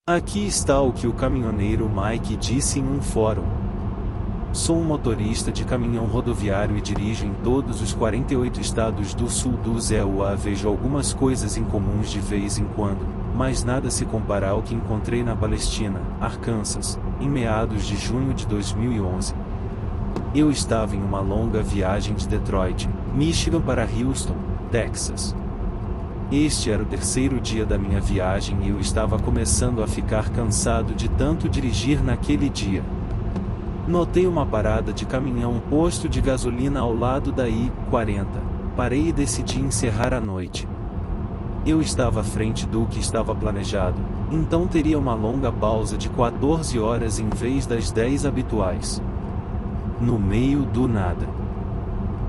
Aqui está o que o caminhoneiro Mike disse em um fórum. Sou um motorista de caminhão rodoviário e dirijo em todos os 48 estados do sul dos EUA. Vejo algumas coisas incomuns de vez em quando, mas nada se compara ao que encontrei na Palestina, Arkansas, em meados de junho de 2011. Eu estava em uma longa viagem de Detroit, Michigan para Houston, Texas. Este era o terceiro dia da minha viagem e eu estava começando a ficar cansado de tanto dirigir naquele dia. Notei uma parada de caminhão posto de gasolina ao lado da I-40. Parei e decidi encerrar a noite. Eu estava à frente do que estava planejado, então teria uma longa pausa de 14 horas em vez das 10 habituais. No meio do nada.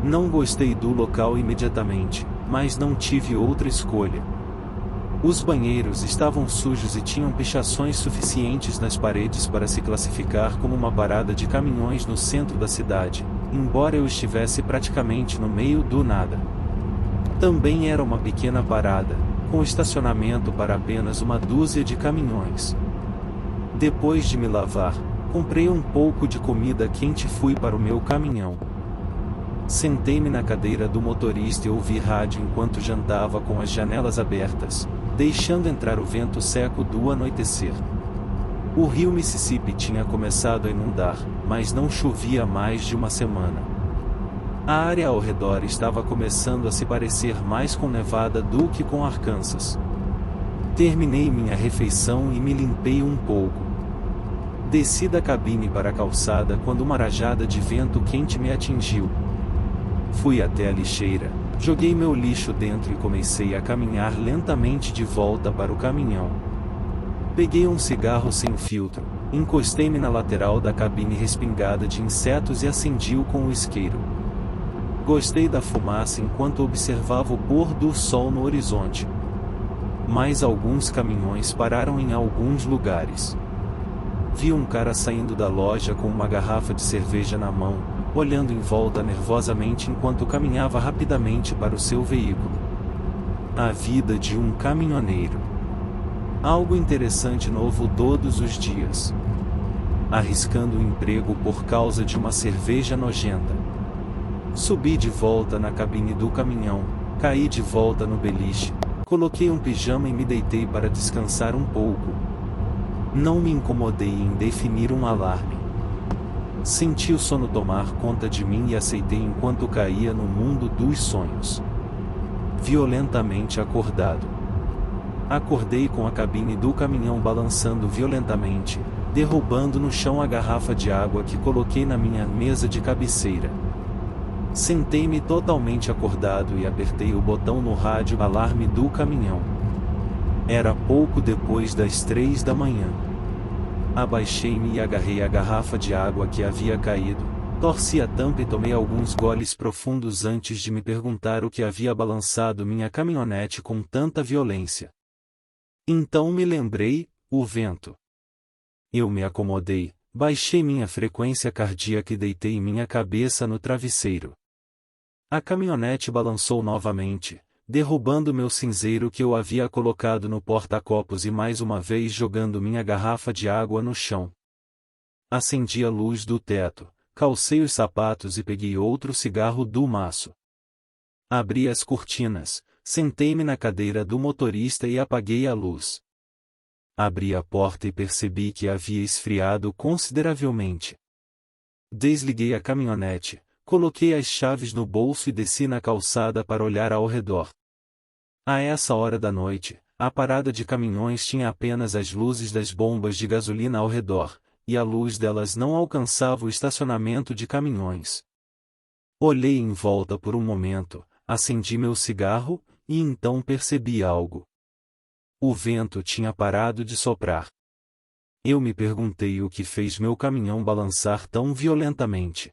Não gostei do local imediatamente, mas não tive outra escolha. Os banheiros estavam sujos e tinham pichações suficientes nas paredes para se classificar como uma parada de caminhões no centro da cidade, embora eu estivesse praticamente no meio do nada. Também era uma pequena parada, com estacionamento para apenas uma dúzia de caminhões. Depois de me lavar, comprei um pouco de comida quente e fui para o meu caminhão. Sentei-me na cadeira do motorista e ouvi rádio enquanto jantava com as janelas abertas, deixando entrar o vento seco do anoitecer. O rio Mississippi tinha começado a inundar, mas não chovia há mais de uma semana. A área ao redor estava começando a se parecer mais com Nevada do que com Arkansas. Terminei minha refeição e me limpei um pouco. Desci da cabine para a calçada quando uma rajada de vento quente me atingiu. Fui até a lixeira, joguei meu lixo dentro e comecei a caminhar lentamente de volta para o caminhão. Peguei um cigarro sem filtro, encostei-me na lateral da cabine respingada de insetos e acendi-o com o isqueiro. Gostei da fumaça enquanto observava o pôr do sol no horizonte. Mas alguns caminhões pararam em alguns lugares. Vi um cara saindo da loja com uma garrafa de cerveja na mão, olhando em volta nervosamente enquanto caminhava rapidamente para o seu veículo. A vida de um caminhoneiro. Algo interessante novo todos os dias. Arriscando o emprego por causa de uma cerveja nojenta. Subi de volta na cabine do caminhão, caí de volta no beliche, coloquei um pijama e me deitei para descansar um pouco. Não me incomodei em definir um alarme. Senti o sono tomar conta de mim e aceitei enquanto caía no mundo dos sonhos. Violentamente acordado. Acordei com a cabine do caminhão balançando violentamente, derrubando no chão a garrafa de água que coloquei na minha mesa de cabeceira. Sentei-me totalmente acordado e apertei o botão no rádio alarme do caminhão. Era pouco depois das 3 da manhã. Abaixei-me e agarrei a garrafa de água que havia caído, torci a tampa e tomei alguns goles profundos antes de me perguntar o que havia balançado minha caminhonete com tanta violência. Então me lembrei, o vento. Eu me acomodei, baixei minha frequência cardíaca e deitei minha cabeça no travesseiro. A caminhonete balançou novamente, derrubando meu cinzeiro que eu havia colocado no porta-copos e mais uma vez jogando minha garrafa de água no chão. Acendi a luz do teto, calcei os sapatos e peguei outro cigarro do maço. Abri as cortinas, sentei-me na cadeira do motorista e apaguei a luz. Abri a porta e percebi que havia esfriado consideravelmente. Desliguei a caminhonete, coloquei as chaves no bolso e desci na calçada para olhar ao redor. A essa hora da noite, a parada de caminhões tinha apenas as luzes das bombas de gasolina ao redor, e a luz delas não alcançava o estacionamento de caminhões. Olhei em volta por um momento, acendi meu cigarro, e então percebi algo. O vento tinha parado de soprar. Eu me perguntei o que fez meu caminhão balançar tão violentamente.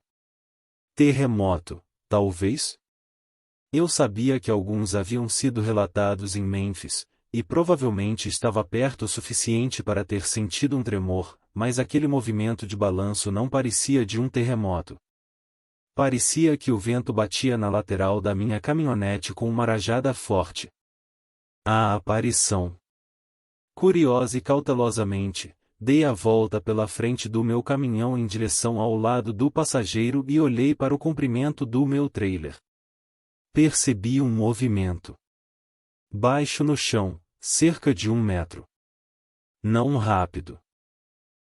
Terremoto, talvez? Eu sabia que alguns haviam sido relatados em Memphis, e provavelmente estava perto o suficiente para ter sentido um tremor, mas aquele movimento de balanço não parecia de um terremoto. Parecia que o vento batia na lateral da minha caminhonete com uma rajada forte. A aparição. Curiosa e cautelosamente, dei a volta pela frente do meu caminhão em direção ao lado do passageiro e olhei para o comprimento do meu trailer. Percebi um movimento baixo no chão, cerca de 1 metro. Não rápido.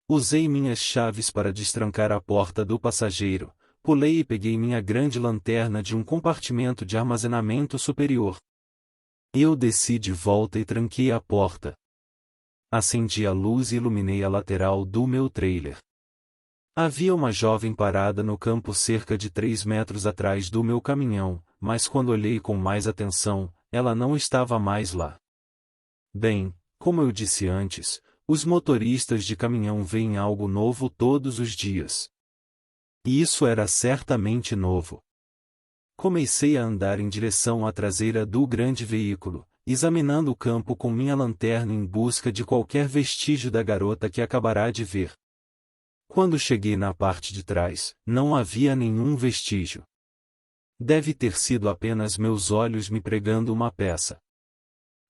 Usei minhas chaves para destrancar a porta do passageiro, pulei e peguei minha grande lanterna de um compartimento de armazenamento superior. Eu desci de volta e tranquei a porta. Acendi a luz e iluminei a lateral do meu trailer. Havia uma jovem parada no campo cerca de 3 metros atrás do meu caminhão, mas quando olhei com mais atenção, ela não estava mais lá. Bem, como eu disse antes, os motoristas de caminhão veem algo novo todos os dias. E isso era certamente novo. Comecei a andar em direção à traseira do grande veículo, examinando o campo com minha lanterna em busca de qualquer vestígio da garota que acabará de ver. Quando cheguei na parte de trás, não havia nenhum vestígio. Deve ter sido apenas meus olhos me pregando uma peça.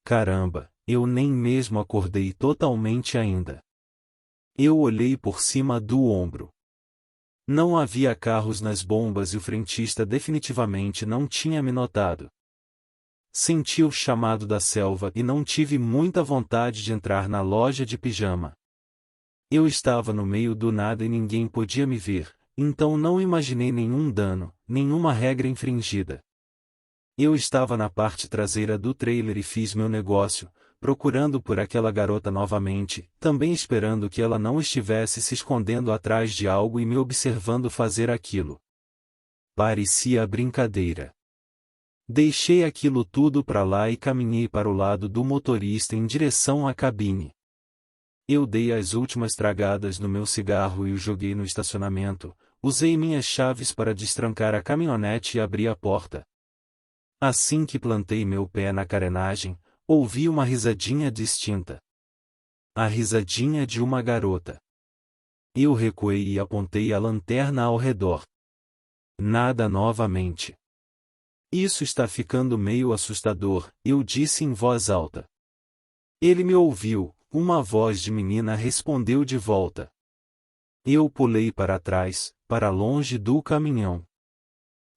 Caramba, eu nem mesmo acordei totalmente ainda. Eu olhei por cima do ombro. Não havia carros nas bombas e o frentista definitivamente não tinha me notado. Senti o chamado da selva e não tive muita vontade de entrar na loja de pijama. Eu estava no meio do nada e ninguém podia me ver, então não imaginei nenhum dano, nenhuma regra infringida. Eu estava na parte traseira do trailer e fiz meu negócio, procurando por aquela garota novamente, também esperando que ela não estivesse se escondendo atrás de algo e me observando fazer aquilo. Parecia brincadeira. Deixei aquilo tudo para lá e caminhei para o lado do motorista em direção à cabine. Eu dei as últimas tragadas no meu cigarro e o joguei no estacionamento, usei minhas chaves para destrancar a caminhonete e abri a porta. Assim que plantei meu pé na carenagem, ouvi uma risadinha distinta. A risadinha de uma garota. Eu recuei e apontei a lanterna ao redor. Nada novamente. Isso está ficando meio assustador, eu disse em voz alta. Ele me ouviu, uma voz de menina respondeu de volta. Eu pulei para trás, para longe do caminhão.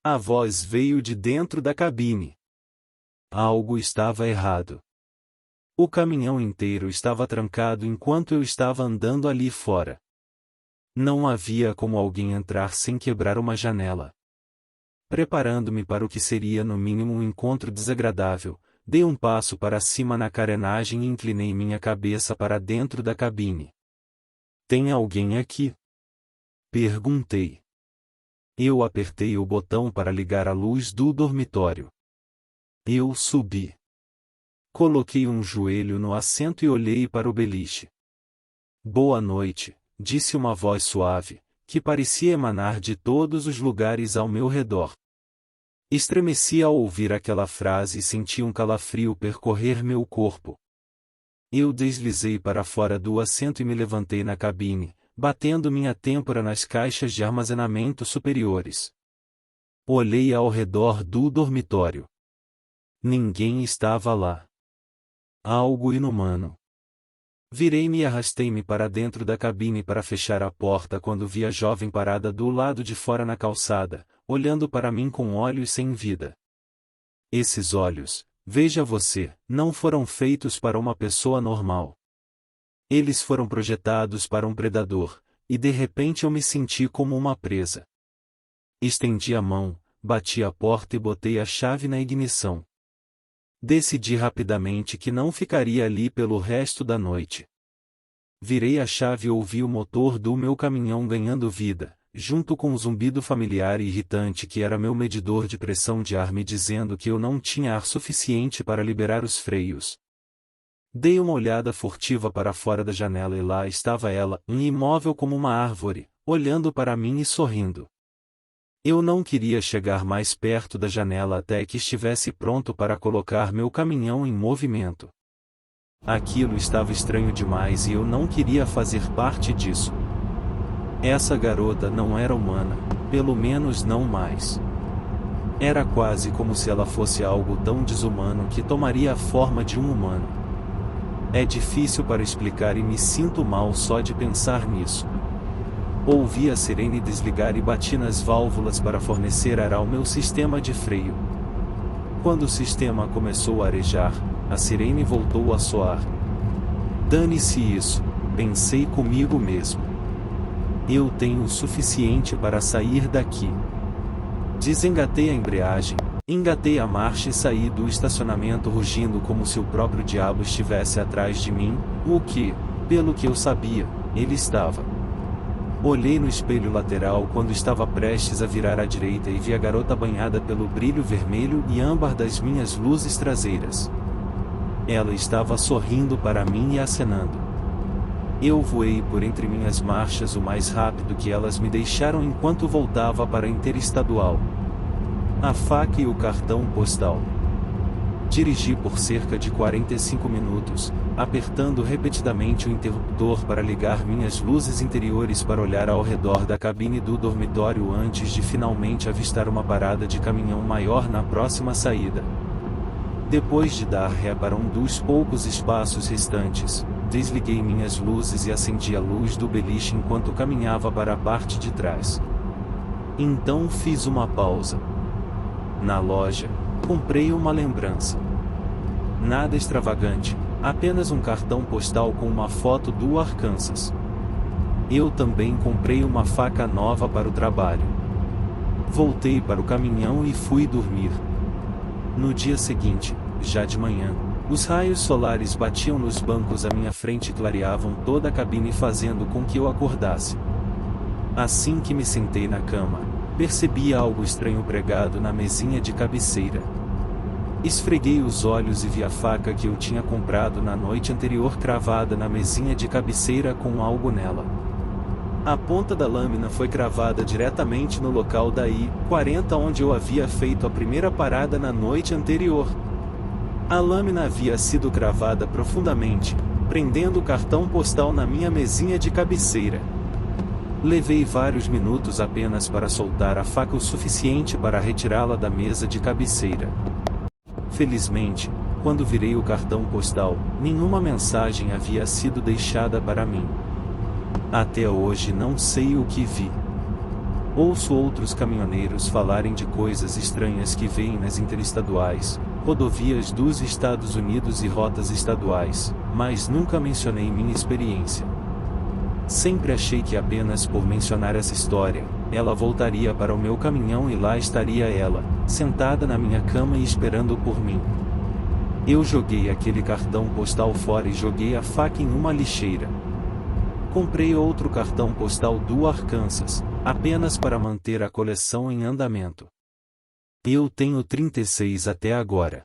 A voz veio de dentro da cabine. Algo estava errado. O caminhão inteiro estava trancado enquanto eu estava andando ali fora. Não havia como alguém entrar sem quebrar uma janela. Preparando-me para o que seria no mínimo um encontro desagradável, dei um passo para cima na carenagem e inclinei minha cabeça para dentro da cabine. Tem alguém aqui? Perguntei. Eu apertei o botão para ligar a luz do dormitório. Eu subi. Coloquei um joelho no assento e olhei para o beliche. Boa noite, disse uma voz suave, que parecia emanar de todos os lugares ao meu redor. Estremeci ao ouvir aquela frase e senti um calafrio percorrer meu corpo. Eu deslizei para fora do assento e me levantei na cabine, batendo minha têmpora nas caixas de armazenamento superiores. Olhei ao redor do dormitório. Ninguém estava lá. Algo inumano. Virei-me e arrastei-me para dentro da cabine para fechar a porta quando vi a jovem parada do lado de fora na calçada, olhando para mim com olhos sem vida. Esses olhos, veja você, não foram feitos para uma pessoa normal. Eles foram projetados para um predador, e de repente eu me senti como uma presa. Estendi a mão, bati a porta e botei a chave na ignição. Decidi rapidamente que não ficaria ali pelo resto da noite. Virei a chave e ouvi o motor do meu caminhão ganhando vida, junto com um zumbido familiar e irritante que era meu medidor de pressão de ar me dizendo que eu não tinha ar suficiente para liberar os freios. Dei uma olhada furtiva para fora da janela e lá estava ela, imóvel como uma árvore, olhando para mim e sorrindo. Eu não queria chegar mais perto da janela até que estivesse pronto para colocar meu caminhão em movimento. Aquilo estava estranho demais e eu não queria fazer parte disso. Essa garota não era humana, pelo menos não mais. Era quase como se ela fosse algo tão desumano que tomaria a forma de um humano. É difícil para explicar e me sinto mal só de pensar nisso. Ouvi a sirene desligar e bati nas válvulas para fornecer ar ao meu sistema de freio. Quando o sistema começou a arejar, a sirene voltou a soar. Dane-se isso, pensei comigo mesmo. Eu tenho o suficiente para sair daqui. Desengatei a embreagem, engatei a marcha e saí do estacionamento rugindo como se o próprio diabo estivesse atrás de mim, o que, pelo que eu sabia, ele estava. Olhei no espelho lateral quando estava prestes a virar à direita e vi a garota banhada pelo brilho vermelho e âmbar das minhas luzes traseiras. Ela estava sorrindo para mim e acenando. Eu voei por entre minhas marchas o mais rápido que elas me deixaram enquanto voltava para a interestadual. A faca e o cartão postal. Dirigi por cerca de 45 minutos, apertando repetidamente o interruptor para ligar minhas luzes interiores para olhar ao redor da cabine do dormitório antes de finalmente avistar uma parada de caminhão maior na próxima saída. Depois de dar ré para um dos poucos espaços restantes, desliguei minhas luzes e acendi a luz do beliche enquanto caminhava para a parte de trás. Então fiz uma pausa. Na loja, comprei uma lembrança. Nada extravagante, apenas um cartão postal com uma foto do Arkansas. Eu também comprei uma faca nova para o trabalho. Voltei para o caminhão e fui dormir. No dia seguinte, já de manhã, os raios solares batiam nos bancos à minha frente e clareavam toda a cabine fazendo com que eu acordasse. Assim que me sentei na cama, percebi algo estranho pregado na mesinha de cabeceira. Esfreguei os olhos e vi a faca que eu tinha comprado na noite anterior cravada na mesinha de cabeceira com algo nela. A ponta da lâmina foi cravada diretamente no local da I-40 onde eu havia feito a primeira parada na noite anterior. A lâmina havia sido cravada profundamente, prendendo o cartão postal na minha mesinha de cabeceira. Levei vários minutos apenas para soltar a faca o suficiente para retirá-la da mesa de cabeceira. Felizmente, quando virei o cartão postal, nenhuma mensagem havia sido deixada para mim. Até hoje não sei o que vi. Ouço outros caminhoneiros falarem de coisas estranhas que veem nas interestaduais, rodovias dos Estados Unidos e rotas estaduais, mas nunca mencionei minha experiência. Sempre achei que apenas por mencionar essa história, ela voltaria para o meu caminhão e lá estaria ela, sentada na minha cama e esperando por mim. Eu joguei aquele cartão postal fora e joguei a faca em uma lixeira. Comprei outro cartão postal do Arkansas, apenas para manter a coleção em andamento. Eu tenho 36 até agora.